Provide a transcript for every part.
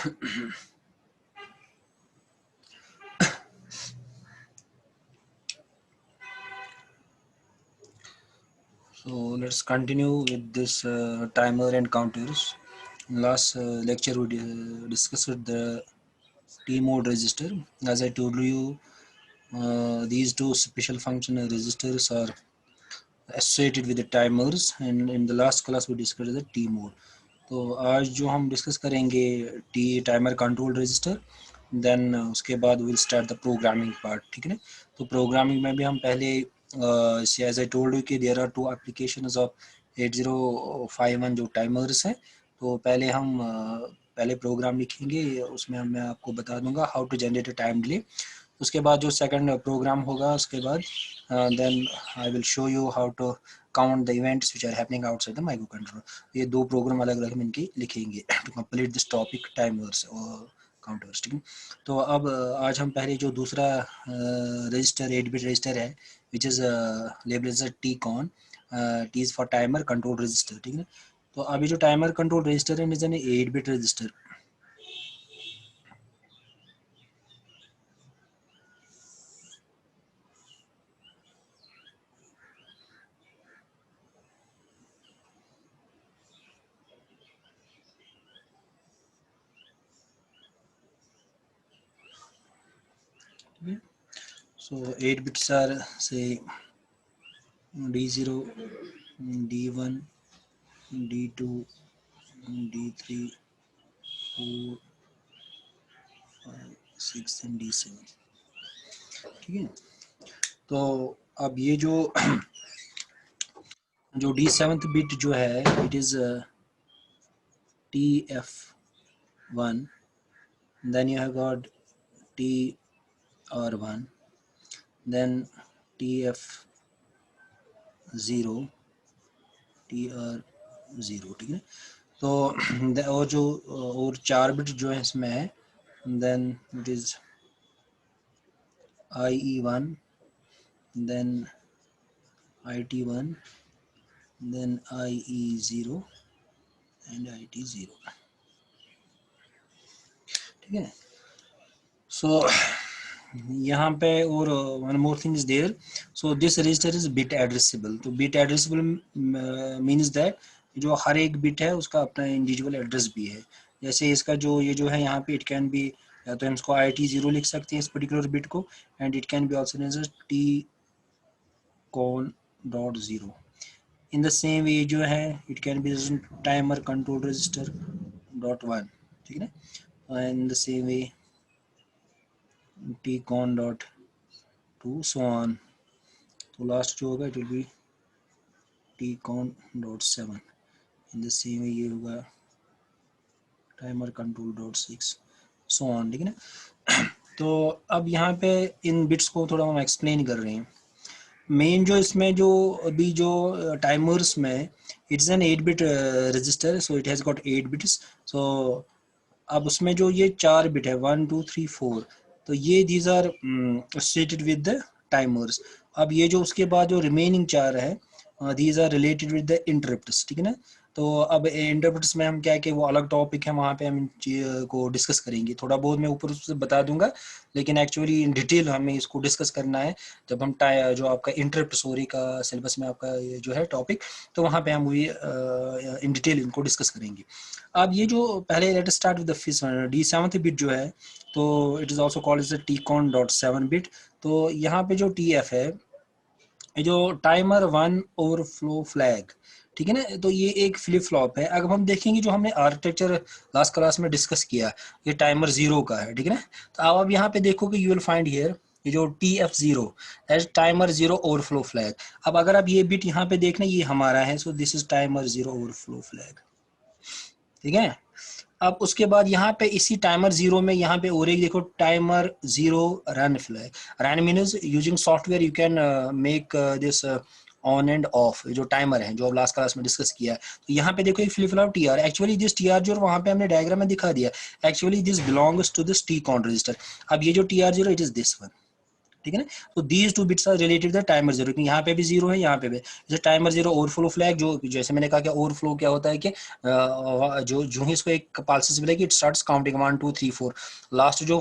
So let's continue with this timer and counters. Last lecture we discussed the T mode register. As I told you, these two special function registers are associated with the timers, and in the last class we discussed the T mode. तो आज जो हम discuss करेंगे T timer control register, then उसके बाद will start the programming part. ठीक है ना. तो प्रोग्रामिंग में भी हम पहले एज आई टोल्ड यू कि there are two applications of 8051 जो टाइमर्स हैं. तो पहले हम पहले प्रोग्राम लिखेंगे, उसमें मैं आपको बता दूंगा how to generate a time delay. उसके बाद जो सेकंड प्रोग्राम होगा उसके बाद then I will show you how to count the events which are happening outside the micro controller. ये दो प्रोग्राम अलग अलग हम इनके लिखेंगे to complete this topic timers और काउंटर्स. ठीक है. तो अब आज हम पहले जो दूसरा रजिस्टर 8 बिट रजिस्टर है which is label as T con, T is for timer control register. ठीक है. तो अभी जो टाइमर कंट्रोल रजिस्टर है is an 8 bit register. So 8 bits are say D0, D1, D2, D3, 4, 5, 6 and D7. ठीक है. तो अब ये जो D7th बिट जो है it is TF1, then you have got TR1, then TF0, TR0. ठीक है. तो और जो और 4 बिट जो है इसमें है, then it is IE1, then IT1, then IE0 and IT0. ठीक है. सो यहाँ पे और one more thing is there. So this register is bit addressable. तो बिट एड्रेसेबल मीन्स दैट जो हर एक बिट है उसका अपना इंडिविजुअल एड्रेस भी है. जैसे इसका जो ये जो है यहाँ पे इट कैन बी, या तो हम इसको IT0 लिख सकते हैं इस पर्टिकुलर बिट को, and it can be also known as TCON.0. In the same way जो है it can be timer control register .1. ठीक है ना. In the same way TCON.2 so on. तो लास्ट जो होगा it will be TCON.7. In the same way ये होगा टाइमर कंट्रोल .6 so on. ठीक है ना. तो अब यहाँ पे इन बिट्स को थोड़ा हम एक्सप्लेन कर रहे हैं. मेन जो इसमें जो अभी जो टाइमर्स में it's an 8 bit register, so it has got 8 bits. So अब उसमें जो ये 4 बिट है 1 2 3 4, तो ये these are associated with the timers. अब ये जो उसके बाद जो रिमेनिंग 4 है these are related with the interrupts. ठीक है ना. तो अब इंटरप्ट्स में हम क्या है कि वो अलग टॉपिक है, वहाँ पे हम इन चीज़ को डिस्कस करेंगे. थोड़ा बहुत मैं ऊपर से बता दूंगा, लेकिन एक्चुअली इन डिटेल हमें इसको डिस्कस करना है जब हम जो आपका इंटरप्ट स्टोरी का सिलेबस में आपका ये जो है टॉपिक, तो वहाँ पे हम वही इन डिटेल इनको डिस्कस करेंगे. अब ये जो पहले let start with the D7th bit जो है, तो it is also called as the TCON.7 bit. तो यहाँ पे जो TF है, ये जो टाइमर 1 ओवरफ्लो फ्लैग. ठीक है ना. तो ये एक फ्लिप फ्लॉप है. अगर हम देखेंगे जो हमने आर्किटेक्चर लास्ट क्लास में डिस्कस किया, ये टाइमर 0 का है. ठीक है ना. तो अब यहाँ पे देखो कि यू विल फाइंड हियर ये जो TF0 as timer 0 overflow flag. अब अगर आप ये बिट यहाँ पे देखना, ये हमारा है, so this is timer 0 overflow flag. ठीक है. अब उसके बाद यहाँ पे इसी टाइमर 0 में यहाँ पे और एक देखो timer 0 run flag. Run means using software you can make this on end of. जो टाइमर है जो अब लास्ट क्लास में डिस्कस किया है, तो यहाँ पे देखो एक flip flop TR. Actually this TR जो वहाँ पे हमने डायग्राम में दिखा दिया, actually this belongs to this TCON register. अब ये जो TR0 it is this one. ठीक है ना। तो these two bits are related the timer zero, क्योंकि यहाँ पे भी जीरो है, यहाँ पे भी। जैसे टाइमर जीरो ओवरफ्लो फ्लैग, जो जैसे मैंने कहा कि ओवरफ्लो क्या होता है कि जो ही इसको एक पल्सेस मिलेगी, इट स्टार्ट्स काउंटिंग 1 2 3 4, लास्ट जो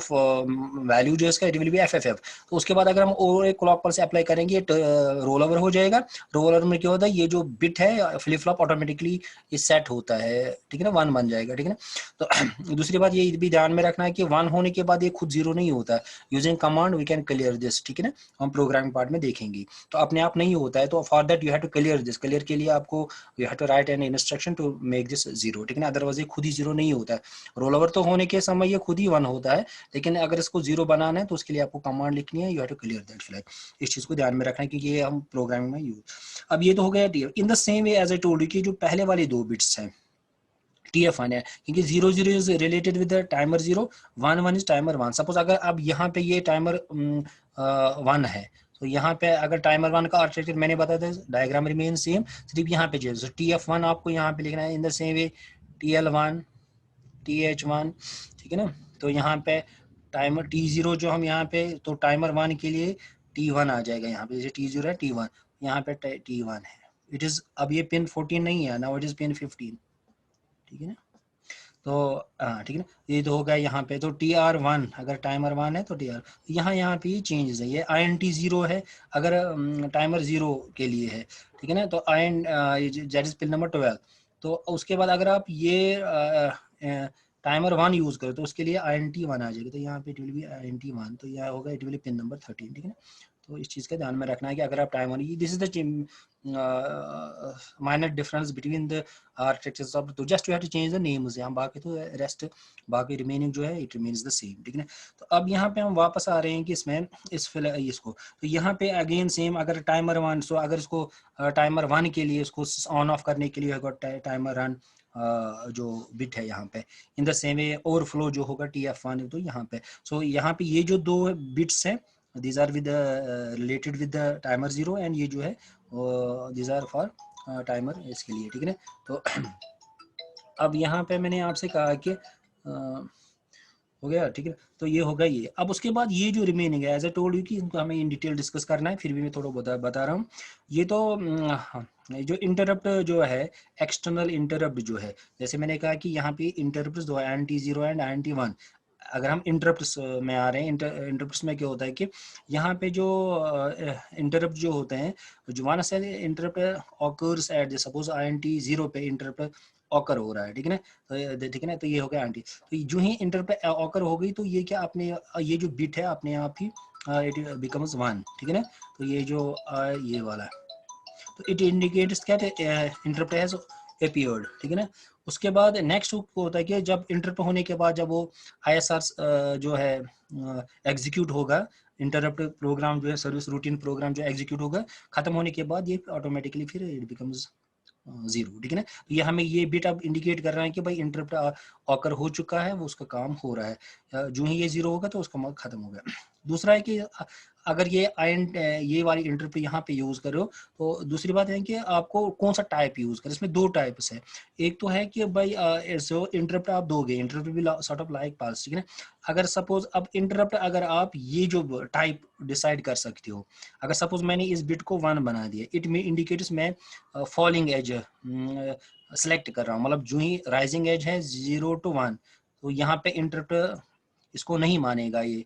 वैल्यू जो इसका इट विल बी FFF। तो उसके बाद अगर हम और एक क्लॉक पल्स अप्लाई करेंगे, रोल ओवर हो जाएगा। रोल ओवर में क्या होता है, ये जो बिट है फ्लिप फ्लॉप ऑटोमेटिकली ये सेट होता है, ठीक है ना, 1 बन जाएगा, ठीक है ना। तो दूसरी बात ये भी ध्यान में रखना है कि 1 होने के बाद ये खुद जीरो नहीं होता है। Using command we can clear this, ठीक है ना, हम प्रोग्रामिंग पार्ट में देखेंगे। तो अपने आप नहीं होता है, तो for that you have to clear this. Clear के लिए आपको you have to write an instruction to make this zero, ठीक है ना, अदरवाइज ये खुद ही जीरो नहीं होता है। रोल ओवर तो होने के समय ये खुद ही 1 होता है, लेकिन अगर इसको जीरो बनाना है तो उसके लिए आपको कमांड लिखनी है, you have to clear that flag. इस चीज को ध्यान में रखना है, क्योंकि ये हम प्रोग्रामिंग में यूज। अब ये तो हो गया TF. In the same way as I told you कि जो पहले वाली 2 बिट्स हैं TF1 है, क्योंकि 0 0 is related with the timer 0, 1 1 is timer 1। Suppose अगर अब यहाँ पे ये टाइमर 1 है, तो यहाँ पे अगर टाइमर 1 का आर्किटेक्चर मैंने बताया था, डायग्राम रिमेन सेम, सिर्फ यहाँ पे जो TF1 आपको यहाँ पे लिखना है इन the same way TL1 TH1, ठीक है ना। तो यहाँ पे टाइमर T0 जो हम यहाँ पे, तो टाइमर 1 के लिए T1 आ जाएगा यहाँ पे, जैसे T0 है T1, यहाँ पे T1 है। इट इज, अब ये पिन 14 नहीं है ना, इट इज पिन 15, ठीक है ना। तो हाँ, ठीक है ना, ये तो होगा यहाँ पे। तो TR1 अगर टाइमर 1 है तो TR, यहाँ पे ये चेंजेस है, ये INT 0 है अगर टाइमर 0 के लिए है, ठीक है ना। तो दैट इज पिन नंबर 12। तो उसके बाद अगर आप ये टाइमर 1 यूज करो तो उसके लिए INT 1 आ जाएगी, तो यहाँ पे इट विल बी INT 1, तो यह होगा it will B pin number 13, ठीक है ना। तो इस चीज़ का ध्यान में रखना है कि अगर आप timer, this is the minor difference between the architectures of, तो just you have to change the names, यहाँ बाकी तो रेस्ट, बाकी रिमेनिंग जो है इट रिमेन्स द सेम, ठीक है ना। तो अब यहाँ पे हम वापस आ रहे हैं कि इसमें इसको, तो यहाँ पे अगेन सेम, अगर टाइमर 1, सो अगर इसको टाइमर 1 के लिए इसको ऑन ऑफ करने के लिए टाइमर रन जो बिट है यहाँ पे, इन द सेम वे ओवरफ्लो जो होगा TF1, तो यहाँ पे, सो यहाँ पे ये जो 2 बिट्स हैं, these are with the related with the timer 0, and ये जो है these are for टाइमर इसके लिए, ठीक है ना। तो अब यहाँ पे मैंने आपसे कहा कि हो गया, ठीक है। तो ये होगा ये। अब उसके बाद ये जो रिमेनिंग है, एज ए टोल्ड यू कि इनको हमें इन डिटेल डिस्कस करना है, फिर भी मैं थोड़ा बता रहा हूँ। ये तो जो इंटरप्ट जो है, एक्सटर्नल इंटरप्ट जो है, जैसे मैंने कहा कि यहाँ पे इंटरप्ट दो, INT 0 एंड INT 1। अगर हम इंटरप्ट्स में आ रहे हैं, इंटरप्ट्स में क्या होता है कि यहाँ पे जो इंटरप्ट जो होते हैं, जो वन से interrupt occurs eight, suppose INT 0 पे इंटरप्ट ऑकर हो रहा है, ठीक है ना। तो ठीक है ना, तो ये हो गया INT। तो जो ही इंटरप्ट ऑकर हो गई, तो ये क्या अपने ये जो बिट है अपने आप ही इट बिकम्स 1, ठीक है ना। तो ये जो ये वाला है, तो इट इंडिकेट्स क्या इंटरप्ट हैज अपीयर्ड, ठीक है ना। उसके बाद नेक्स्ट होता है कि जब इंटरप्ट होने के बाद जब वो ISR जो है एग्जीक्यूट होगा, इंटरप्ट प्रोग्राम जो है, सर्विस रूटीन प्रोग्राम जो एग्जीक्यूट होगा, खत्म होने के बाद ये ऑटोमेटिकली फिर इट बिकम्स 0, ठीक है ना। तो ये हमें ये बिट अब इंडिकेट कर रहा है कि भाई इंटरप्ट ऑकर हो चुका है, वो उसका काम हो रहा है। जो ही ये 0 होगा तो उसका खत्म हो गया। दूसरा है कि अगर ये वाली इंटरप्ट यहाँ पे यूज करो, तो दूसरी बात है कि आपको कौन सा टाइप यूज करें। इसमें 2 टाइप्स है। एक तो है कि भाई जो इंटरप्ट आप दोगे, इंटरप्ट भी सॉर्ट ऑफ लाइक पास, ठीक है ना। अगर सपोज अब इंटरप्ट अगर आप ये जो टाइप डिसाइड कर सकते हो, अगर सपोज मैंने इस बिट को 1 बना दिया, इट में इंडिकेट्स मैं फॉलिंग एज सेलेक्ट कर रहा हूँ, मतलब जो ही राइजिंग एज है 0 to 1, तो यहाँ पे इंटरप्ट इसको नहीं मानेगा। ये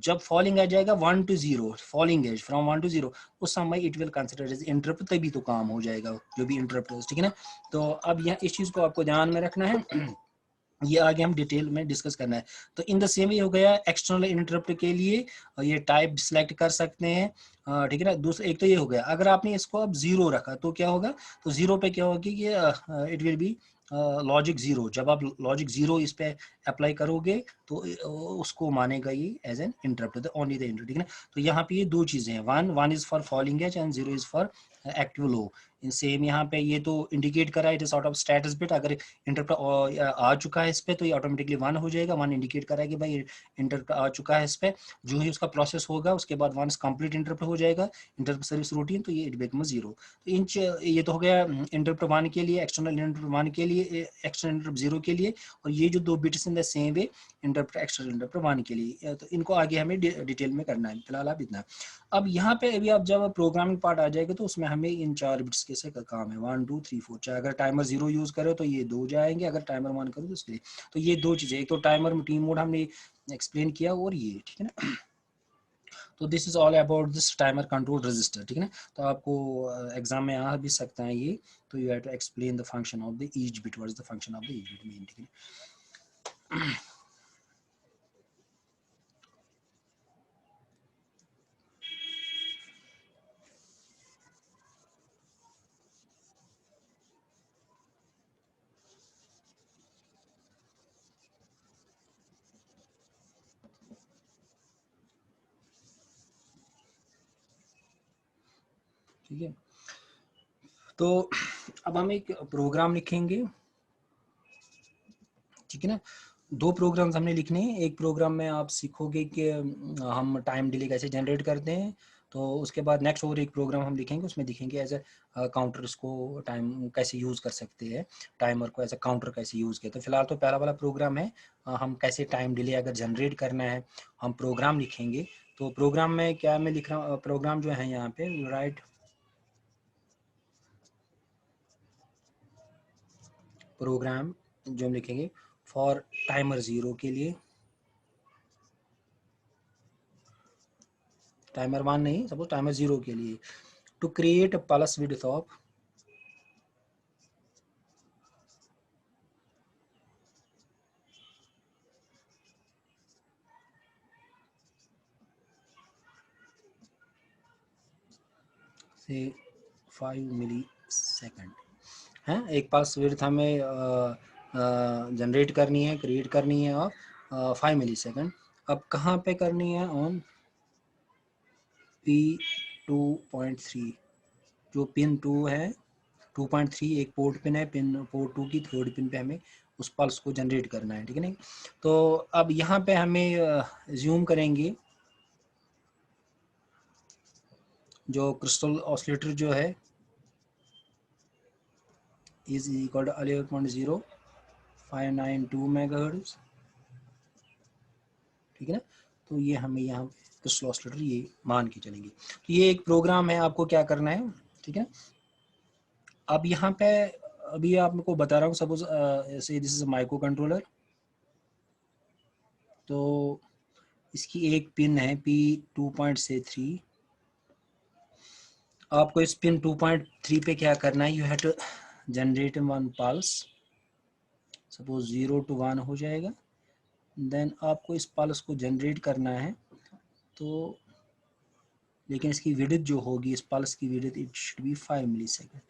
जब फॉलिंग आ जाएगा 1 to 0, falling edge from 1 to 0, उस समय it will consider as interrupt, तभी तो काम हो जाएगा जो भी इंटरप्ट है, ठीक है ना। तो अब यह इस चीज को आपको ध्यान में रखना है, ये आगे हम डिटेल में डिस्कस करना है। तो इन द सेम ये हो गया एक्सटर्नल इंटरप्ट के लिए ये टाइप सिलेक्ट कर सकते हैं, ठीक है ना। दूसरा एक तो ये हो गया, अगर आपने इसको अब 0 रखा तो क्या होगा, तो 0 पे क्या होगा कि इट विल बी लॉजिक 0। जब आप लॉजिक 0 इस पे अप्लाई करोगे तो उसको मानेगा ये as an interrupt, only the interrupt, ठीक है ना। तो यहाँ पे ये 2 चीजें हैं, one is for falling edge and 0 is for active low. Same यहाँ पे ये तो इंडिकेट कर रहा है, it is sort of status bit. अगर इंटरप्ट आ चुका है इस पे तो ये ऑटोमेटिकली 1 हो जाएगा। 1 इंडिकेट कर रहा है कि भाई इंटरप्ट आ चुका है इस पे। जो ही उसका उसका प्रोसेस होगा, उसके बाद वंस कंप्लीट इंटरप्ट हो जाएगा इंटरप्ट सर्विस रूटीन, तो ये इट बिकम्स 0। तो ये तो हो गया इंटरप्ट 1 के लिए, एक्सटर्नल इंटरप्ट 1 के लिए, एक्सटर्नल इंटरप्ट 0 के लिए, और ये जो 2 bits in the same way interrupt external interrupt 1 के लिए। तो इनको आगे हमें डिटेल में करना है, फिलहाल आप इतना। अब यहाँ पे अभी आप जब प्रोग्रामिंग पार्ट आ जाएगा तो उसमें हमें इन 4 बिट्स के से काम है, 1 2 3 4। चाहे अगर टाइमर 0 यूज करो तो ये 2 जाएंगे, अगर टाइमर 1 करो तो इसके लिए। तो ये 2 चीजें, एक तो टाइमर टीम मोड हमने एक्सप्लेन किया, और ये, ठीक है ना। तो this is all about this timer control register, ठीक है ना। तो आपको एग्जाम में आ भी सकता है ये, तो you have to explain the function of the each bit, what is the function of the each bit mean, ठीक है। ठीक है, तो अब हम एक प्रोग्राम लिखेंगे, ठीक है ना। 2 प्रोग्राम्स हमने लिखने हैं। एक प्रोग्राम में आप सीखोगे कि हम टाइम डिले कैसे जनरेट करते हैं, तो उसके बाद नेक्स्ट और एक प्रोग्राम हम लिखेंगे, उसमें दिखेंगे एज ए काउंटर को टाइम कैसे यूज़ कर सकते हैं, टाइमर को एज ए काउंटर कैसे यूज़ किया। तो फिलहाल तो पहला वाला प्रोग्राम है, हम कैसे टाइम डिले अगर जनरेट करना है हम प्रोग्राम लिखेंगे। तो प्रोग्राम में क्या मैं लिख रहा हूँ, प्रोग्राम जो है यहाँ पे राइट प्रोग्राम जो हम लिखेंगे फॉर टाइमर 0 के लिए, टाइमर 1 नहीं, सपोज टाइमर 0 के लिए, to create a pulse width of से 5 मिली सेकेंड है। एक पल्स विड्थ हमें जनरेट करनी है, क्रिएट करनी है, और 5 मिली सेकेंड। अब कहाँ पे करनी है, ऑन P2.3, जो पिन 2 है 2.3 एक पोर्ट पिन है, पिन पोर्ट 2 की थर्ड पिन पे हमें उस पल्स को जनरेट करना है, ठीक है ना। तो अब यहाँ पे हमें ज्यूम करेंगे जो क्रिस्टल ऑसिलेटर जो है इज इक्वल टू 11.0592 मेगाहर्ट्ज, ठीक है ना। तो ये हमें यहाँ क्रिस्टल ऑसिलेटर ये मान के चलेंगे। तो ये एक प्रोग्राम है, आपको क्या करना है, ठीक है। अब यहाँ पे अभी आपको बता रहा हूँ, सपोज ऐसे दिस इज माइक्रो कंट्रोलर, तो इसकी एक पिन है P2.3। आपको इस पिन 2.3 पे क्या करना है, you have to generate 1 pulse, suppose 0 to 1 हो जाएगा, देन आपको इस पल्स को जनरेट करना है। तो लेकिन इसकी विड्थ जो होगी, इस पल्स की width it should be 5 millisecond,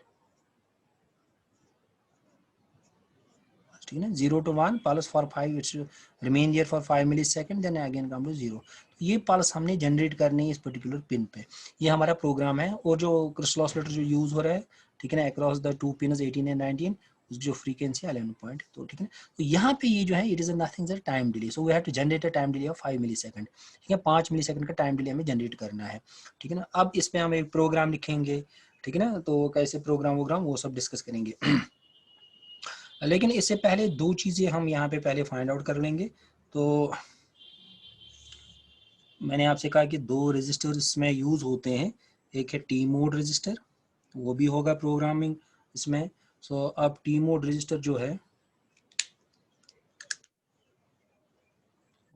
ठीक है ना। 0 to 1 pulse for 5, it's remain here for 5 millisecond, then again come to 0। ये पल्स हमने जनरेट करनी है इस पर्टिकुलर पिन पे, ये हमारा प्रोग्राम है। और जो क्रिस्टल ऑसिलेटर जो यूज हो रहा है, ठीक है ना, अक्रॉस द 2 पिन 18 एंड 19, जो फ्रीक्वेंसी 11 पॉइंट, तो ठीक है ना। तो यहाँ पे ये जो है it is nothing is time delay, so we have to generate a time delay of 5 millisecond, ठीक है। 5 मिली सेकेंड का टाइम डिले हमें जनरेट करना है, ठीक है ना। अब इसमें हम एक प्रोग्राम लिखेंगे, ठीक है ना। तो कैसे प्रोग्राम वोग्राम वो सब डिस्कस करेंगे। लेकिन इससे पहले 2 चीज़ें हम यहाँ पे पहले फाइंड आउट कर लेंगे। तो मैंने आपसे कहा कि 2 रजिस्टर इसमें यूज़ होते हैं, एक है टी मोड रजिस्टर, वो भी होगा प्रोग्रामिंग इसमें। सो अब टी मोड रजिस्टर जो है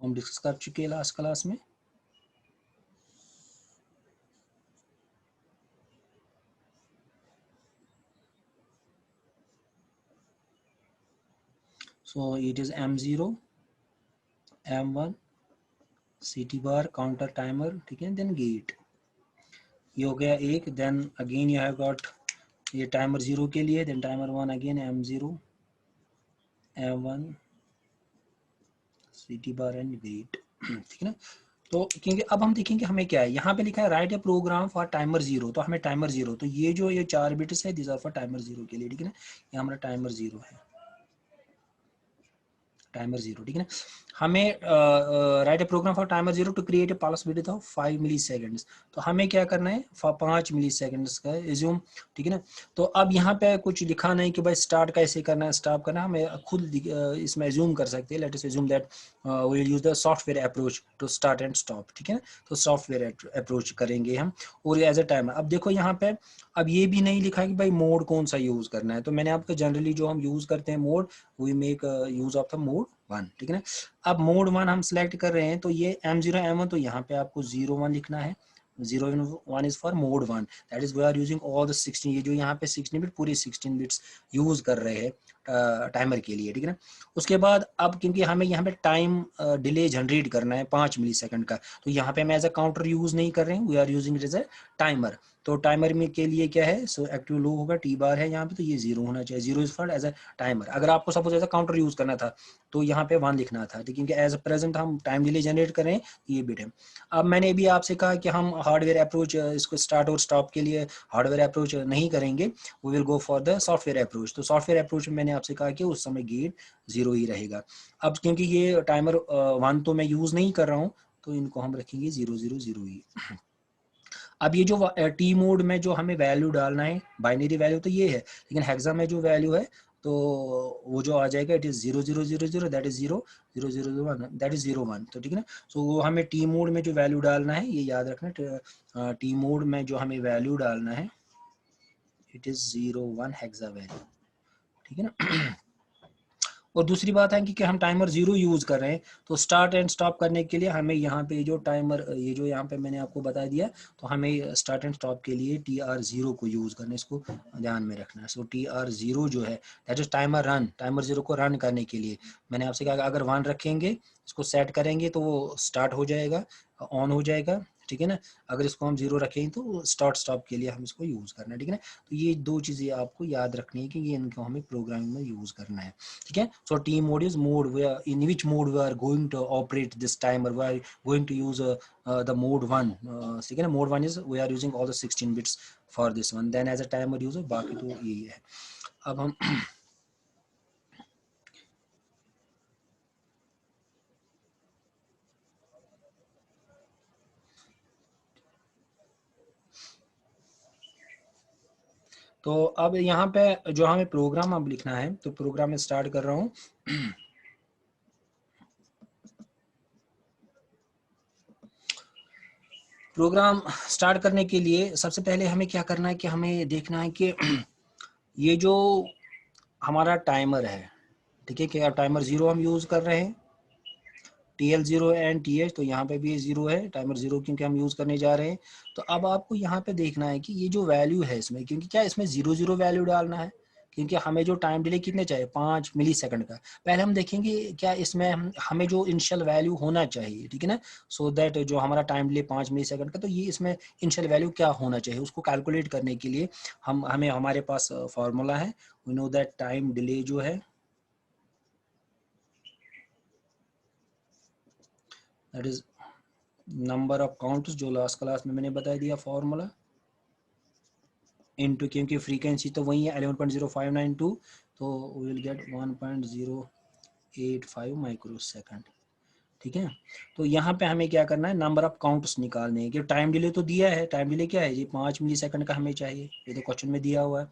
हम डिस्कस कर चुके हैं लास्ट क्लास में। So it is M0 M1 CT bar counter timer, ठीक है, देन गेट, ये हो गया एक। Then again you have got ये टाइमर 0 के लिए, देन timer 1 again M0 M1 CT bar and gate, ठीक है ना। तो क्योंकि अब हम देखेंगे हमें क्या है, यहाँ पे लिखा है write a program for timer 0, तो हमें टाइमर 0, तो ये जो ये 4 बिट्स है दिस आर फॉर टाइमर 0 के लिए, ठीक है ना। ये हमारा टाइमर 0 है, टाइमर 0, ठीक है ना। हमें write a program for timer 0 to create a pulse width of 5 milliseconds. तो हमें क्या करना है, 5 मिली सेकेंड्स का एज्यूम, ठीक है ना। तो अब यहाँ पे कुछ लिखा नहीं कि भाई स्टार्ट कैसे करना है, स्टॉप करना है, हमें खुद इसमें एज्यूम कर सकते हैं। Let us assume that we will use the software approach to start and stop, ठीक है ना। तो सॉफ्टवेयर अप्रोच करेंगे हम, और एज अ टाइमर। अब देखो यहाँ पे अब ये भी नहीं लिखा है कि भाई मोड कौन सा यूज करना है। तो मैंने आपको जनरली जो हम यूज करते हैं mode, we make use of the mode 1, ठीक है ना। अब मोड 1 हम सिलेक्ट कर रहे हैं, तो ये M0 M1, तो यहाँ पे आपको 01 लिखना है। 01 is for mode 1, that is we are using all the 16, ये जो यहाँ पे 16 बिट पूरी 16 बिट्स यूज कर रहे हैं टाइमर के लिए, ठीक है ना। उसके बाद अब क्योंकि हमें यहाँ पे टाइम डिले जनरेट करना है 5 मिली सेकंड का, तो यहाँ पे हम एज अ काउंटर यूज नहीं कर रहे हैं, we are using it as a timer. तो टाइमर में के लिए क्या है, सो एक्टिव लो होगा, टी बार है यहाँ पे, तो ये 0 होना चाहिए। 0 is for as a timer. अगर आपको suppose as a counter use करना था तो यहाँ पे 1 लिखना था, क्योंकि एज अ प्रेजेंट हम टाइम डिले जनरेट कर रहे हैं, ये बिट है। अब मैंने भी आपसे कहा कि हम हार्डवेयर अप्रोच इसको स्टार्ट और स्टॉप के लिए हार्डवेयर अप्रोच नहीं करेंगे, we will go for the software approach. तो सॉफ्टवेयर अप्रोच में मैंने आपसे कहा कि उस समय गेट 0 ही रहेगा। अब क्योंकि ये टाइमर 1 तो मैं यूज नहीं कर रहा हूँ, तो इनको हम रखेंगे 000 ही। अब ये जो टी मोड में जो हमें वैल्यू डालना है, बाइनरी वैल्यू तो ये है, लेकिन हेक्सा में जो वैल्यू है तो वो जो आ जाएगा, it is 0000, that is 00001, that is 01, तो ठीक है ना। सो वो हमें टी मोड में जो वैल्यू डालना है, ये याद रखना, टी मोड में जो हमें वैल्यू डालना है, इट इज 01 हेक्सा वैल्यू, ठीक है ना। और दूसरी बात है कि हम टाइमर 0 यूज कर रहे हैं, तो स्टार्ट एंड स्टॉप करने के लिए हमें यहाँ पे जो टाइमर, ये जो यहाँ पे मैंने आपको बता दिया, तो हमें स्टार्ट एंड स्टॉप के लिए TR0 को यूज करना है, इसको ध्यान में रखना है। सो TR0 जो है that is timer run, timer 0 को रन करने के लिए मैंने आपसे कहा अगर 1 रखेंगे, इसको सेट करेंगे तो वो स्टार्ट हो जाएगा, ऑन हो जाएगा, ठीक है ना। अगर इसको हम 0 रखेंगे तो स्टार्ट स्टॉप के लिए हम इसको यूज करना है, ठीक है ना। तो ये दो चीजें आपको याद रखनी है कि ये इनको हमें प्रोग्रामिंग में यूज करना है, ठीक है। So T mode is mode where in which mode we are going to operate this timer, we are going to use the mode 1, ठीक है ना। mode 1 is we are using all the 16 bits for this one, then as a timer user बाकी तो यही है। अब हम तो अब यहाँ पे जो हमें प्रोग्राम अब लिखना है, तो प्रोग्राम में स्टार्ट कर रहा हूँ। प्रोग्राम स्टार्ट करने के लिए सबसे पहले हमें क्या करना है कि हमें देखना है कि ये जो हमारा टाइमर है, ठीक है, कि अब टाइमर 0 हम यूज कर रहे हैं, TL0 एंड TH, तो यहाँ पे भी 0 है, टाइमर 0 क्योंकि हम यूज करने जा रहे हैं। तो अब आपको यहाँ पे देखना है कि ये जो वैल्यू है इसमें, क्योंकि क्या इसमें 00 वैल्यू डालना है, क्योंकि हमें जो टाइम डिले कितने चाहिए, 5 मिली सेकंड का। पहले हम देखेंगे क्या इसमें हमें जो इनिशियल वैल्यू होना चाहिए, ठीक है ना। सो दैट जो हमारा टाइम डिले 5 मिली सेकंड का, तो ये इसमें इनिशियल वैल्यू क्या होना चाहिए, उसको कैलकुलेट करने के लिए हमें हमारे पास फॉर्मूला है। We know that time delay जो है, that is number of counts, जो लास्ट क्लास में मैंने बता दिया फॉर्मूला, इनटू, क्योंकि फ्रीक्वेंसी तो वही है 11.0592, तो we will get 1.085 microsecond, ठीक है। तो यहाँ पे हमें क्या करना है, नंबर ऑफ काउंट्स निकालने हैं, कि टाइम डिले तो दिया है, टाइम डिले क्या है, ये 5 मिली सेकंड का हमें चाहिए, ये तो क्वेश्चन में दिया हुआ है,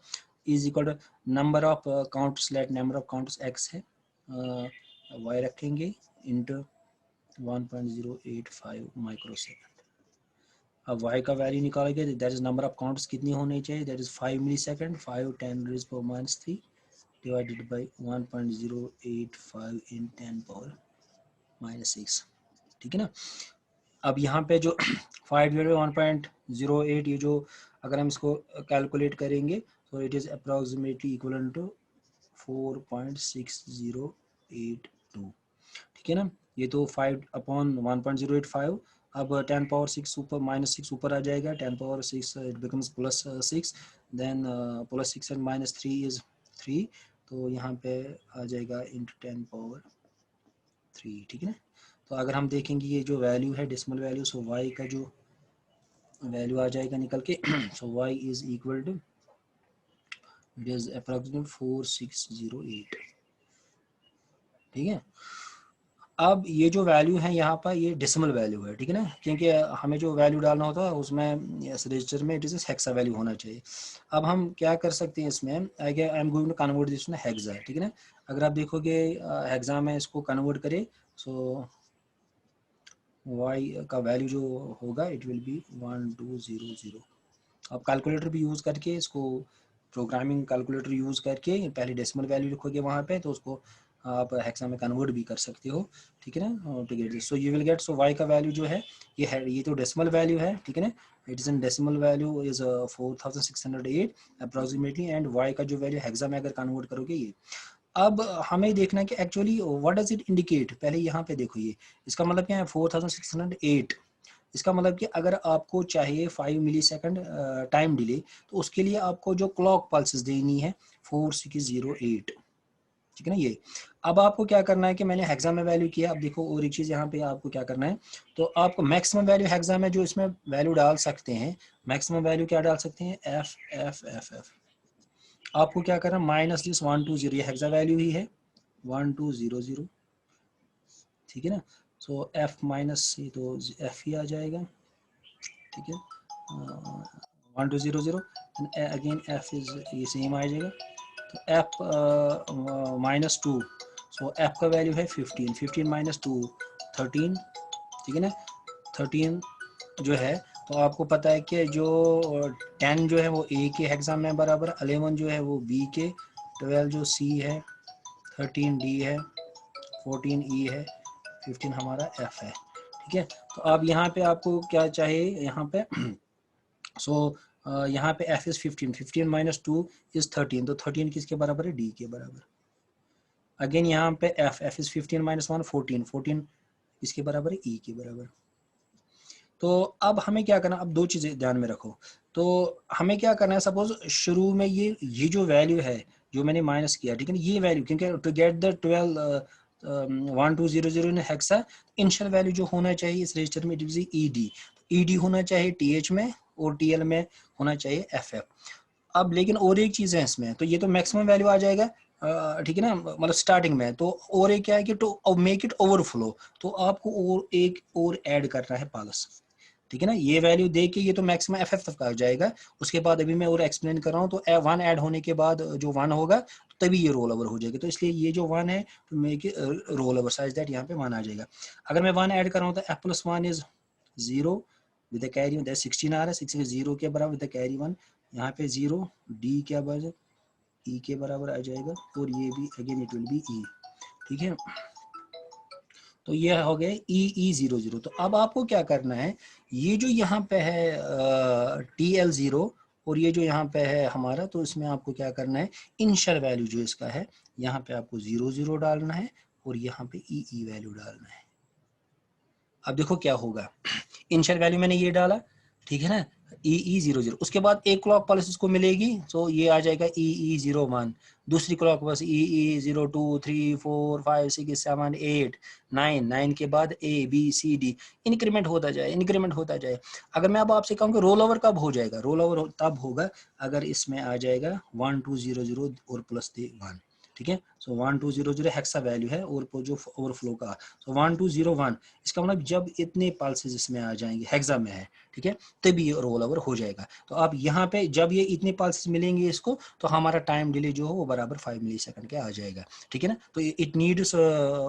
is equal to number of counts, let number of counts x है, y रखेंगे, इंटू 1.085 माइक्रो सेकंड। अब y का वैल्यू निकालेंगे, that is number of counts कितनी होनी चाहिए, that is 5 millisecond, 5 10 raise power minus 3 divided by 1.085 in 10 power minus 6, ठीक है ना। अब यहाँ पे जो 5 डिवाइड बाई 1.08, ये जो अगर हम इसको कैलकुलेट करेंगे, तो it is approximately equal to 4.6082, ठीक है ना। ये तो 5 अपॉन 1.085, अब 10 पावर 6 ऊपर माइनस 6 ऊपर आ जाएगा, 10 power 6 it becomes plus 6, then plus 6 and minus 3 is 3, तो यहाँ पे आ जाएगा इंटू 10 पावर 3, ठीक है ना। तो अगर हम देखेंगे ये जो वैल्यू है डेसिमल वैल्यू, सो y का जो वैल्यू आ जाएगा निकल के, so y is equal to, it is approximate 4608, ठीक है। अब ये जो वैल्यू है यहाँ पर ये डेसिमल वैल्यू है, ठीक है ना, क्योंकि हमें जो वैल्यू डालना होता है उसमें इस रजिस्टर में इट इज हेक्सा वैल्यू होना चाहिए। अब हम क्या कर सकते हैं इसमें, I am going to convert this to hexa, ठीक है ना। अगर आप देखोगे हेक्सा में इसको कन्वर्ट करें, सो y का वैल्यू जो होगा इट विल बी 1200। आप कैलकुलेटर भी यूज़ करके इसको, प्रोग्रामिंग कैलकुलेटर यूज़ करके पहले डेसिमल वैल्यू लिखोगे वहाँ पे, तो उसको आप हेक्सा में कन्वर्ट भी कर सकते हो, ठीक है ना, to get this. So you will get, so y का वैल्यू जो है ये है, ये तो डेसिमल वैल्यू है, ठीक है ना, it is in decimal value is 4608 approximately, and y का जो वैल्यू हेक्सा में अगर कन्वर्ट करोगे ये। अब हमें देखना है कि actually what does it indicate, पहले यहाँ पे देखो, ये इसका मतलब क्या है 4608, इसका मतलब कि अगर आपको चाहिए 5 मिली सेकेंड टाइम डिले, तो उसके लिए आपको जो क्लॉक पल्सेस देनी है 4608, ठीक है ना ये। अब आपको क्या करना है कि मैंने हेक्सा में वैल्यू किया, अब देखो और एक चीज़ यहाँ पे आपको क्या करना है, तो आपको मैक्सिमम वैल्यू हेक्सा में जो इसमें वैल्यू डाल सकते हैं, मैक्सिमम वैल्यू क्या डाल सकते हैं, एफ एफ एफ एफ। आपको क्या करना है, माइनस दिस 120, ये हेक्सा वैल्यू ही है 1200, ठीक है ना। सो एफ माइनस से तो एफ ही आ जाएगा, ठीक है, 1200, अगेन एफ इज ये सेम आ जाएगा, तो एफ माइनस 2, सो एफ का वैल्यू है 15, 15 माइनस 2 13, ठीक है ना, 13 जो है, तो आपको पता है कि जो 10 जो है वो ए के हेक्सा में बराबर, 11 जो है वो बी के, 12 जो सी है, 13 डी है, 14 ई है, 15 हमारा एफ है, ठीक है। तो अब यहाँ पे आपको क्या चाहिए यहाँ पे, सो यहाँ पे f इज 15, 15 माइनस 2 इज 13, तो 13 किसके बराबर है, d के बराबर। अगेन यहाँ पे f इज 15 माइनस 1 14, 14 किसके बराबर है, e के बराबर। तो अब हमें क्या करना, अब दो चीज़ें ध्यान में रखो, तो हमें क्या करना है, सपोज शुरू में ये जो वैल्यू है जो मैंने माइनस किया, ठीक है ना, ये वैल्यू, क्योंकि to get the 1200 in hexa, initial value जो होना चाहिए इस रजिस्टर में इट इज ईडी होना चाहिए टीएच में, और टीएल में होना चाहिए एफएफ। अब लेकिन और एक चीज़ है इसमें, तो ये तो मैक्सिमम वैल्यू आ जाएगा, ठीक है ना, मतलब स्टार्टिंग में, तो और एक क्या है कि टू मेक इट ओवरफ्लो, तो आपको और एक और ऐड करना है पल्स, ठीक है ना, ये वैल्यू दे के ये तो मैक्सिमम एफ एफ तक आ जाएगा, उसके बाद अभी मैं और एक्सप्लेन कर रहा हूँ, तो 1 ऐड होने के बाद जो 1 होगा तभी ये रोल ओवर हो जाएगा, तो इसलिए ये जो 1 है तो make roll over size that यहाँ पे 1 आ जाएगा। अगर मैं 1 ऐड कर रहा हूँ तो F plus 1 is 0 with the carry, 16 आ रहा है, 16 0 के बराबर विद द कैरी 1, यहाँ पे 0, डी क्या बराबर ई के बराबर आ जाएगा, और ये भी again it will be E, ठीक है। तो ये हो गया E0 0। तो अब आपको क्या करना है, ये जो यहाँ पे है TL0, और ये जो यहाँ पे है हमारा, तो इसमें आपको क्या करना है, इनिशियल वैल्यू जो इसका है यहाँ पे आपको 00 डालना है, और यहाँ पे ई वैल्यू डालना है। अब देखो क्या होगा, इनिशियल वैल्यू मैंने ये डाला, ठीक है ना, E0 0, उसके बाद एक क्लॉक पल्स इसको मिलेगी, तो ये आ जाएगा E0 1, दूसरी क्लॉक पल्स E0 2 3 4 5 6 7 8 9 के बाद ABCD, इंक्रीमेंट होता जाए, इंक्रीमेंट होता जाए। अगर मैं अब आपसे कहूँ कि रोल ओवर कब हो जाएगा, रोल ओवर तब होगा अगर इसमें आ जाएगा 1200 और प्लस 1, ठीक है। सो 1200 हेक्सा वैल्यू है, और जो ओवरफ्लो का, सो 1201, इसका मतलब जब इतने पल्सेस इसमें आ जाएंगे, हेक्सा में है, ठीक है, तभी ये रोल ओवर हो जाएगा। तो आप यहाँ पे जब ये इतने पल्सेस मिलेंगे इसको, तो हमारा टाइम डिले जो है वो बराबर 5 मिली सेकंड के आ जाएगा, ठीक है ना। तो it needs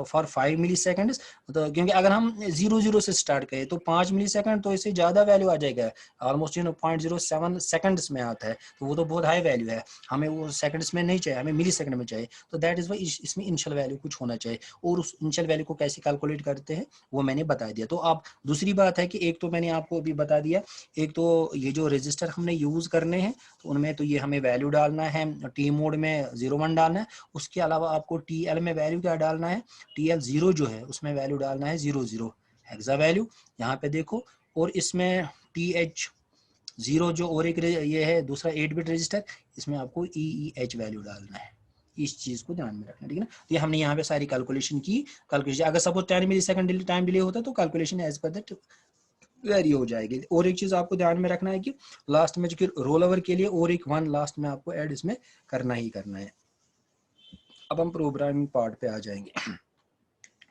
for 5 millisecond, तो क्योंकि अगर हम 00 से स्टार्ट करें तो 5 मिली सेकंड, तो इससे ज़्यादा वैल्यू आ जाएगा, ऑलमोस्ट 0.07 सेकंड्स में आता है, तो वो तो बहुत हाई वैल्यू है, हमें वो सेकंड्स में नहीं चाहिए, हमें मिली सेकंड में चाहिए। तो दैट इज वाई इसमें इनिशियल वैल्यू कुछ होना चाहिए, और उस इनिशियल वैल्यू को कैसे कैलकुलेट करते हैं वो मैंने बता दिया। तो आप दूसरी बात है कि एक तो मैंने आपको अभी बता दिया, एक तो ये जो रजिस्टर हमने यूज करने हैं, तो उनमें तो ये हमें वैल्यू डालना है, टी मोड में 01 डालना है, उसके अलावा आपको टीएल में वैल्यू क्या डालना है, टीएल 0 जो है उसमें वैल्यू डालना है 00 हेक्सा वैल्यू, यहाँ पे देखो, और इसमें TH 0 जो और एक ये है दूसरा 8 बिट रजिस्टर, इसमें आपको EEH वैल्यू डालना है, इस चीज को ध्यान में रखना, ठीक है ना। तो ये हमने यहाँ पे सारी कैलकुलेशन की, कैलकुलेशन अगर suppose 10 millisecond time delay होता तो calculation as per that vary हो जाएगी। और एक चीज आपको ध्यान में रखना है कि लास्ट में जो रोल ओवर के लिए और एक 1 लास्ट में आपको ऐड इसमें करना ही करना है। अब हम प्रोग्रामिंग पार्ट पे आ जाएंगे।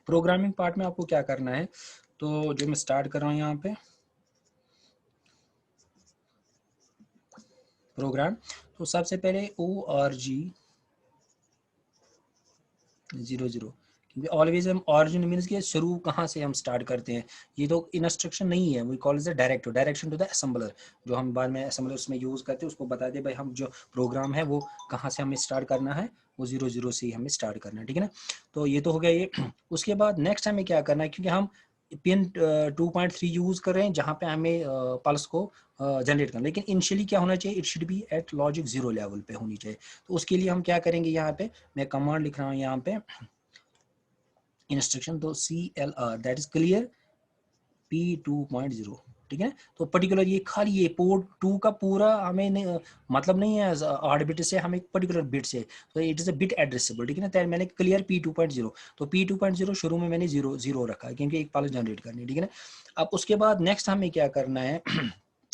प्रोग्रामिंग पार्ट में आपको क्या करना है, तो जो मैं स्टार्ट कर रहा हूँ यहाँ पे प्रोग्राम, तो सबसे पहले ORG 00, क्योंकि ऑलवेज हम ऑरिजिन मीन्स कि शुरू कहाँ से हम स्टार्ट करते हैं, ये तो इंस्ट्रक्शन नहीं है, we call is the direction to the assembler, जो हम बाद में असेंबलर्स में यूज़ करते हैं, उसको बता दे भाई हम जो प्रोग्राम है वो कहाँ से हमें स्टार्ट करना है, वो 00 से ही हमें स्टार्ट करना है, ठीक है ना। तो ये तो हो गया ये। उसके बाद नेक्स्ट हमें क्या करना है, क्योंकि हम पिन 2.3 यूज़ कर रहे हैं जहाँ पे हमें पल्स को जनरेट करना, लेकिन इनिशियली क्या होना चाहिए, it should be at logic 0 level पे होनी चाहिए। तो उसके लिए हम क्या करेंगे, यहाँ पे मैं कमांड लिख रहा हूँ यहाँ पे इंस्ट्रक्शन, तो CLR that is clear P2.0, ठीक है। तो पर्टिकुलर ये खाली ये पोर्ट 2 का पूरा हमें मतलब नहीं है 8 बिट से, हमें पर्टिकुलर बिट से, तो it is a bit addressable, ठीक है ना। तो मैंने क्लियर P2.0, तो P2.0 शुरू में मैंने 0 रखा है क्योंकि एक पल्स जनरेट करनी है, ठीक है ना। अब उसके बाद नेक्स्ट हमें क्या करना है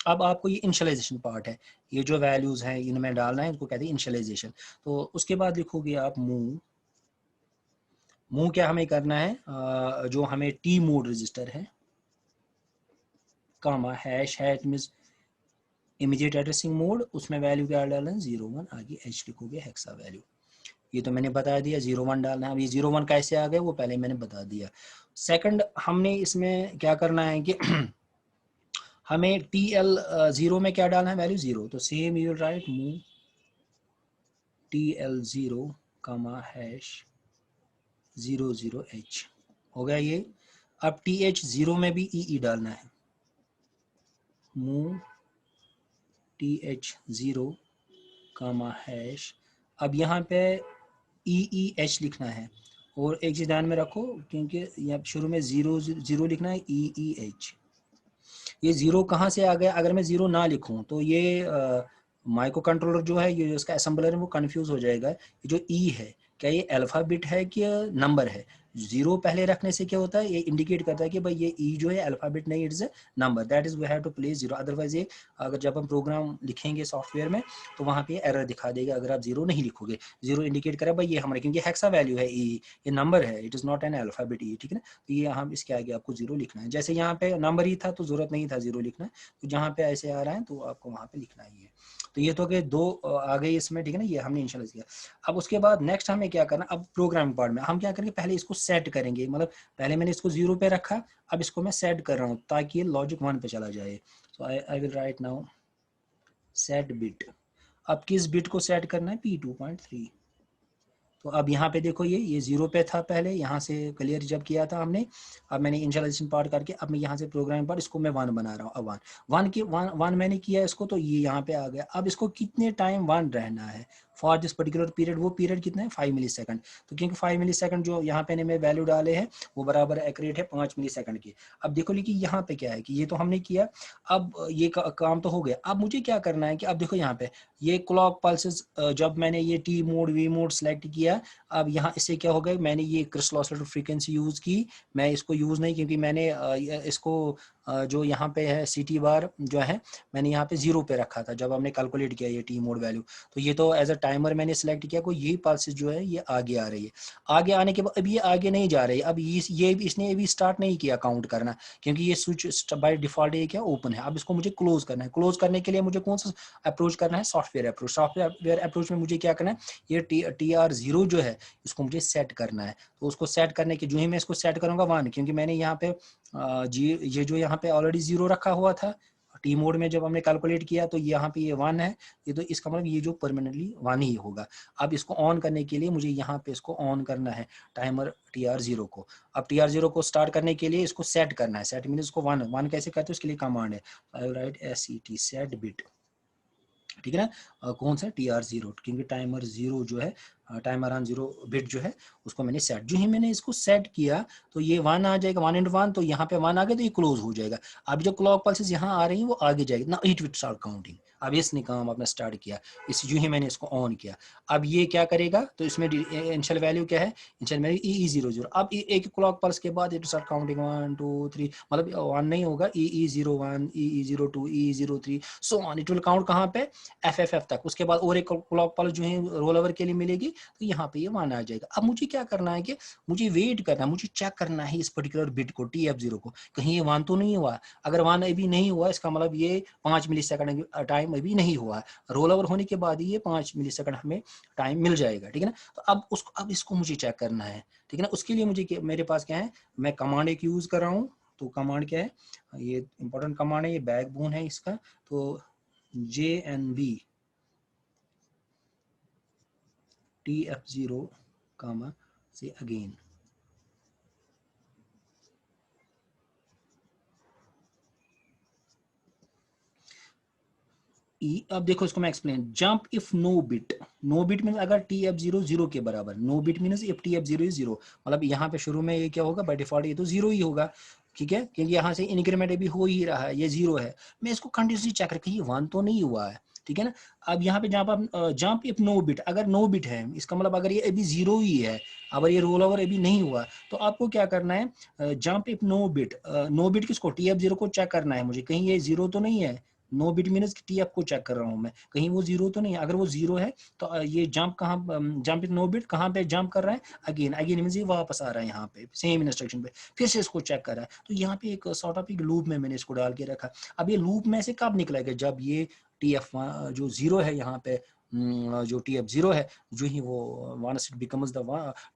अब आपको ये इनिशियलाइजेशन पार्ट है, ये जो वैल्यूज हैं इनमें डालना है, इनको कहते हैं इनिशियलाइजेशन। तो उसके बाद लिखोगे आप मूव क्या हमें करना है, जो हमें टी मोड रजिस्टर है, comma hash means immediate addressing mode, उसमें वैल्यू क्या डालना है 01, आगे एच लिखोगे हेक्सा वैल्यू, ये तो मैंने बता दिया 01 डालना है। अब ये 01 कैसे आ गए वो पहले मैंने बता दिया। सेकंड हमने इसमें क्या करना है कि हमें TL 0 में क्या डालना है, वैल्यू 0, तो same you write move TL 0 comma hash 00H, हो गया ये। अब TH 0 में भी EE डालना है, मूव TH 0 कामा हैश, अब यहाँ पे EEH लिखना है, और एक चीज़ ध्यान में रखो क्योंकि यहाँ शुरू में 0 लिखना है EEH, ये 0 कहाँ से आ गया, अगर मैं 0 ना लिखूँ तो ये माइक्रो कंट्रोलर जो है, ये इसका असेंबलर है वो कंफ्यूज हो जाएगा, ये जो E है क्या ये अल्फ़ाबेट है कि नंबर है। 0 पहले रखने से क्या होता है, ये इंडिकेट करता है कि भाई ये E जो है अल्फ़ाबेट नहीं, it's a number, that is we have to place 0, otherwise ये अगर जब हम प्रोग्राम लिखेंगे सॉफ्टवेयर में तो वहाँ पे एरर दिखा देगा अगर आप 0 नहीं लिखोगे। 0 इंडिकेट करे भाई ये हमारे, क्योंकि हेक्सा वैल्यू है E, ये नंबर है, it is not an alphabet E, ठीक है ना। तो ये हम इसके आगे आपको 0 लिखना है, जैसे यहाँ पे नंबर ही था तो जरूरत नहीं था 0 लिखना, तो जहाँ पे ऐसे आ रहा है तो आपको वहाँ पे लिखना ही है। तो ये तो कि 2 आ गई इसमें, ठीक है ना, ये हमने इनिशियलाइज किया। अब उसके बाद नेक्स्ट हमें क्या करना, अब प्रोग्रामिंग पार्ट में हम क्या करेंगे, पहले इसको सेट करेंगे, मतलब पहले मैंने इसको 0 पे रखा, अब इसको मैं सेट कर रहा हूँ ताकि ये लॉजिक 1 पे चला जाए। So I will write now set bit, अब किस बिट को सेट करना है, P2.3। तो अब यहाँ पे देखो ये 0 पे था पहले, यहाँ से क्लियर जब किया था हमने, अब मैंने इनिशियलाइजेशन पार्ट करके अब मैं यहाँ से प्रोग्रामिंग पार्ट इसको मैं 1 बना रहा हूँ। अब 1 मैंने किया इसको, तो ये यहाँ पे आ गया। अब इसको कितने टाइम 1 रहना है फॉर दिस पर्टिकुलर पीरियड, वो पीरियड कितना है 5 मिली सेकंड। तो क्योंकि 5 मिली सेकंड जो यहाँ पे मैं वैल्यू डाले हैं वो बराबर एक्यूरेट है 5 मिली सेकंड की। अब देखो लेकिन यहाँ पे क्या है कि ये तो हमने किया, अब ये काम तो हो गया। अब मुझे क्या करना है कि अब देखो यहाँ पे ये क्लॉक पल्सेस, जब मैंने ये T mode we mode select किया, अब यहाँ इससे क्या हो गया, मैंने ये क्रिस्टल ऑसिलेटर फ्रीक्वेंसी यूज़ की, मैं इसको यूज़ नहीं, क्योंकि मैंने इसको जो यहाँ पे है CT बार जो है मैंने यहाँ पे 0 पे रखा था जब हमने कैलकुलेट किया ये टी मोड वैल्यू। तो ये तो एज अ टाइमर मैंने सेलेक्ट किया, कोई यही पल्सेस जो है ये आगे आ रही है। आगे आने के बाद अब ये आगे नहीं जा रही है, अब ये इसने अभी स्टार्ट नहीं किया काउंट करना, क्योंकि ये स्विच बाय डिफॉल्ट ये क्या ओपन है। अब इसको मुझे क्लोज करना है, क्लोज करने के लिए मुझे कौन सा अप्रोच करना है, सॉफ्टवेयर अप्रोच में मुझे क्या करना है, ये TR 0 जो है इसको मुझे सेट करना है। तो उसको सेट करने के जो ही मैं इसको सेट करूंगा 1, क्योंकि मैंने यहाँ पे ये जो यहाँ पे ऑलरेडी 0 रखा हुआ था टी मोड में जब हमने कैलकुलेट किया, तो यहाँ पे ये 1 है, ये तो इसका मतलब ये जो परमानेंटली 1 ही होगा। अब इसको ऑन करने के लिए मुझे यहाँ पे इसको ऑन करना है टाइमर TR 0 को। अब TR 0 को स्टार्ट करने के लिए इसको सेट करना है, सेट मीन इसको 1 कैसे करते हैं उसके लिए कमांड है, आई will right SET set bit, ठीक है ना। कौन सा TR 0, क्योंकि टाइमर 0 जो है टाइमर ऑन 0 बिट जो है उसको मैंने सेट, जो ही मैंने इसको सेट किया तो ये 1 आ जाएगा, 1 into 1, तो यहाँ पे 1 आ गया तो ये क्लोज हो जाएगा। अब जो क्लॉक पल्सेस यहाँ आ रही है वो आगे जाएगी ना, इट विल स्टार्ट काउंटिंग। अब इसने काम अपना स्टार्ट किया, इस यूं ही मैंने इसको ऑन किया, अब ये क्या करेगा, तो इसमें इनिशियल वैल्यू क्या है, इनिशियल वैल्यू EE00। अब एक क्लॉक पल्स के बाद इट स्टार्ट काउंटिंग 1 2 3, मतलब 1 नहीं होगा, EE01 EE02 EE03 so on, it will count कहाँ पे, FFF तक। उसके बाद और एक क्लॉक पल्स जो है रोल ओवर के लिए मिलेगी, तो यहाँ पे ये 1 आ जाएगा। अब मुझे क्या करना है कि मुझे वेट करना है, मुझे चेक करना है इस पर्टिकुलर बिट को, TF0 को, कहीं ये 1 तो नहीं हुआ। अगर 1 अभी नहीं हुआ, इसका मतलब ये 5 मिली सेकंड टाइम अभी नहीं हुआ है। रोल ओवर होने के बाद ही ये 5 मिली सेकंड हमें टाइम मिल जाएगा, ठीक है ना। तो अब इसको मुझे चेक करना है, ठीक है ना। उसके लिए मुझे मेरे पास क्या है, मैं कमांड एक यूज कर रहा हूँ। तो कमांड क्या है, ये इंपॉर्टेंट कमांड है, ये बैकबोन है इसका। तो JNB TF0 कामा से अगेन, अब देखो इसको मैं explain, jump if no bit, no bit mean अगर TF0 0 के बराबर, no bit mean if TF0 is 0, मतलब यहाँ पे शुरू में ये क्या होगा, बाय डिफॉल्ट ये तो 0 ही होगा, ठीक है, क्योंकि यहाँ से इंक्रीमेंट अभी हो ही रहा है, ये 0 है। मैं इसको कंटिन्यूसली चेक रखी, 1 तो नहीं हुआ है, ठीक है ना। अब यहाँ पे जंप इफ नो बिट, अगर नो बिट है, इसका मतलब अगर ये अभी 0 ही है, अगर ये रोल ओवर अभी नहीं हुआ, तो आपको क्या करना है, jump if no bit, no bit किसको, TF0 को चेक करना है मुझे, कहीं ये 0 तो नहीं है। नो बिट मीनस TF को चेक कर रहा हूँ मैं, कहीं वो 0 तो नहीं है। अगर वो 0 है तो ये जंप कहाँ, जंप नो बिट कहाँ पे जंप कर रहा है, अगेन, अगेन मीनस ये वापस आ रहा है यहाँ पे सेम इंस्ट्रक्शन पे, फिर से इसको चेक कर रहा है। तो यहाँ पे एक सॉर्ट ऑफ एक लूप में मैंने इसको डाल के रखा। अब ये लूप में से कब निकलेगा, जब ये TF जो 0 है यहाँ पे, जो TF0 है, जो ही वो once it becomes the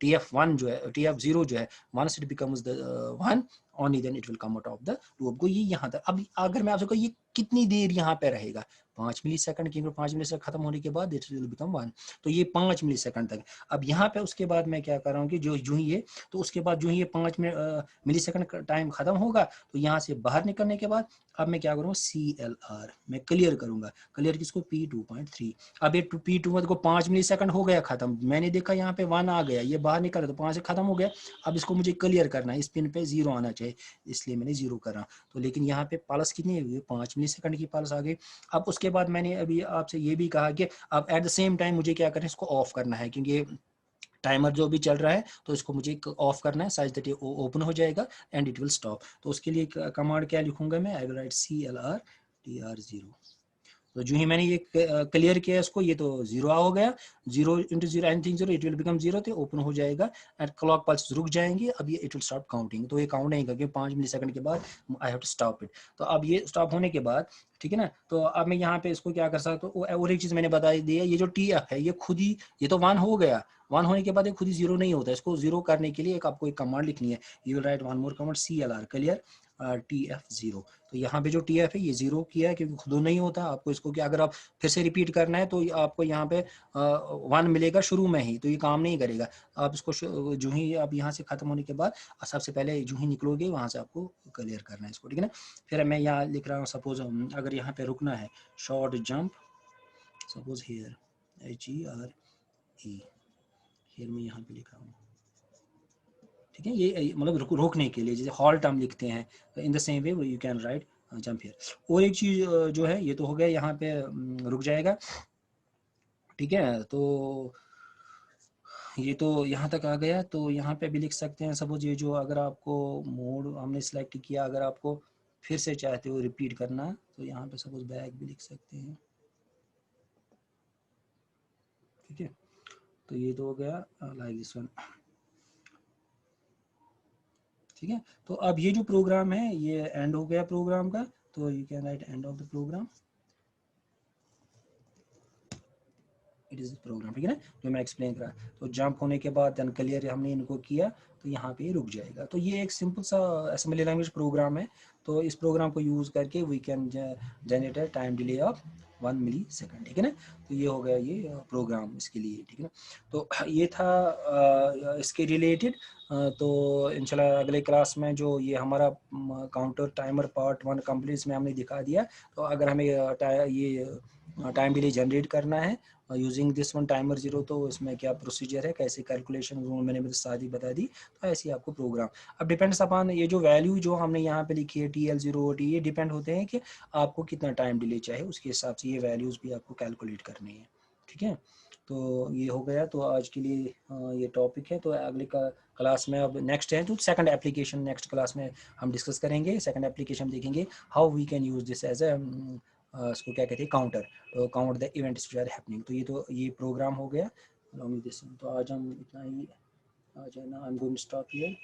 TF1 जो है, TF0 जो है, once it becomes the 1 only then it will come out of the loop को, ये यहाँ तक। अब अगर मैं आपसे कहूँ ये कितनी देर यहाँ पे रहेगा, 5 मिली सेकंड, क्योंकि 5 मिली सेकंड खत्म होने के बाद इट विल बिकम 1, तो ये 5 मिली सेकंड तक। अब यहाँ पे उसके बाद मैं क्या कर रहा हूँ कि जो ही ये, तो उसके बाद जो ही ये 5 मिली सेकंड टाइम खत्म होगा, तो यहाँ से बाहर निकलने के बाद अब मैं क्या करूँगा, CLR मैं क्लियर करूंगा, क्लियर किसको, P2.3। अब ये P2 को 5 मिली सेकंड हो गया खत्म, मैंने देखा यहाँ पे 1 आ गया, ये बाहर निकल, तो 5 से खत्म हो गया। अब इसको मुझे क्लियर करना है, इस पिन पे 0 आना चाहिए, इसलिए मैंने 0 करा। तो लेकिन यहाँ पे पल्स कितनी हुई, 5 मिली सेकंड की पल्स आ गई। अब उसके बाद मैंने अभी आपसे ये भी कहा कि अब एट द सेम टाइम मुझे क्या करना है, इसको ऑफ करना है, क्योंकि टाइमर जो भी चल रहा है, तो इसको मुझे ऑफ करना है, सच दैट ये ओपन हो जाएगा एंड इट विल स्टॉप। तो उसके लिए कमांड क्या लिखूंगा मैं, आई विल राइट CLR TR0। तो जो ही मैंने ये क्लियर किया इसको, ये तो 0 हो गया, 0 into 0 anything 0, it will become 0, तो ओपन हो जाएगा एंड क्लॉक पल्स रुक जाएंगे। अब ये इट विल स्टॉप काउंटिंग, तो ये काउंट नहीं करके 5 मिली सेकंड के बाद I have to stop it. तो अब ये स्टॉप होने के बाद, ठीक है ना, तो अब मैं यहाँ पे इसको क्या कर सकता हूँ, और एक चीज मैंने बता दी है, ये जो TF है ये खुद ही, ये तो 1 हो गया, 1 होने के बाद ये खुद ही 0 नहीं होता, इसको 0 करने के लिए एक आपको एक कमांड लिखनी है, you will write one more command, CLR clear TF0। तो यहाँ पे जो TF है ये 0 किया है, क्योंकि खुद नहीं होता। आपको इसको क्या, अगर आप फिर से रिपीट करना है तो आपको यहाँ पे 1 मिलेगा शुरू में ही, तो ये काम नहीं करेगा। आप इसको जो ही आप यहाँ से खत्म होने के बाद सबसे पहले जो ही निकलोगे वहां से आपको क्लियर करना है इसको, ठीक है ना। फिर मैं यहाँ लिख रहा हूँ, सपोज अगर यहाँ पे रुकना है, short jump, suppose here HERE, here मैं यहाँ पे लिख रहा हूँ, ठीक है। ये मतलब रोकने के लिए, जैसे हॉल्ट हम लिखते हैं, इन the same way you can right jump here. और एक चीज जो है, ये तो हो गया, यहाँ पे रुक जाएगा, ठीक है। तो ये तो यहाँ तक आ गया, तो यहाँ पे भी लिख सकते हैं, सपोज ये जो, अगर आपको मोड हमने सिलेक्ट किया, अगर आपको फिर से चाहते हो रिपीट करना, तो यहाँ पे सपोज बैक भी लिख सकते हैं, ठीक है। तो ये तो हो गया लाइक दिस वन, ठीक है। तो अब ये जो प्रोग्राम है ये एंड हो गया प्रोग्राम का, तो you can write end of the program, it is program, ठीक है ना, जो मैं एक्सप्लेन करा। तो जंप होने के बाद देन क्लियर हमने इनको किया, तो यहाँ पे रुक जाएगा। तो ये एक सिंपल सा असेंबली लैंग्वेज प्रोग्राम है। तो इस प्रोग्राम को यूज करके we can generate a time delay of 1 millisecond, ठीक है ना। तो ये हो गया ये प्रोग्राम इसके लिए, ठीक है ना। तो ये था इसके रिलेटेड। तो इंशाल्लाह अगले क्लास में जो ये हमारा काउंटर टाइमर पार्ट 1 कंप्लीट में हमने दिखा दिया। तो अगर हमें ये टाइम डिले जनरेट करना है, यूजिंग दिस वन टाइमर 0, तो इसमें क्या प्रोसीजर है, कैसे कैलकुलेशन मैंने सारी बता दी। तो ऐसे ही आपको प्रोग्राम, अब डिपेंड्स अपॉन ये जो वैल्यू जो हमने यहाँ पे लिखी है TL0 T, ये डिपेंड होते हैं कि आपको कितना टाइम डिले चाहिए, उसके हिसाब से ये वैल्यूज़ भी आपको कैलकुलेट करनी है। ठीक है, तो ये हो गया। तो आज के लिए ये टॉपिक है। तो अगले क्लास में अब नेक्स्ट है तो सेकंड एप्लीकेशन, नेक्स्ट क्लास में हम डिस्कस करेंगे। सेकंड एप्लीकेशन देखेंगे how we can use this as a, इसको क्या कहते हैं, काउंटर, तो count the events which are happening. तो ये प्रोग्राम हो गया। तो आज हम इतना ही, आज है ना, I am going to stop here.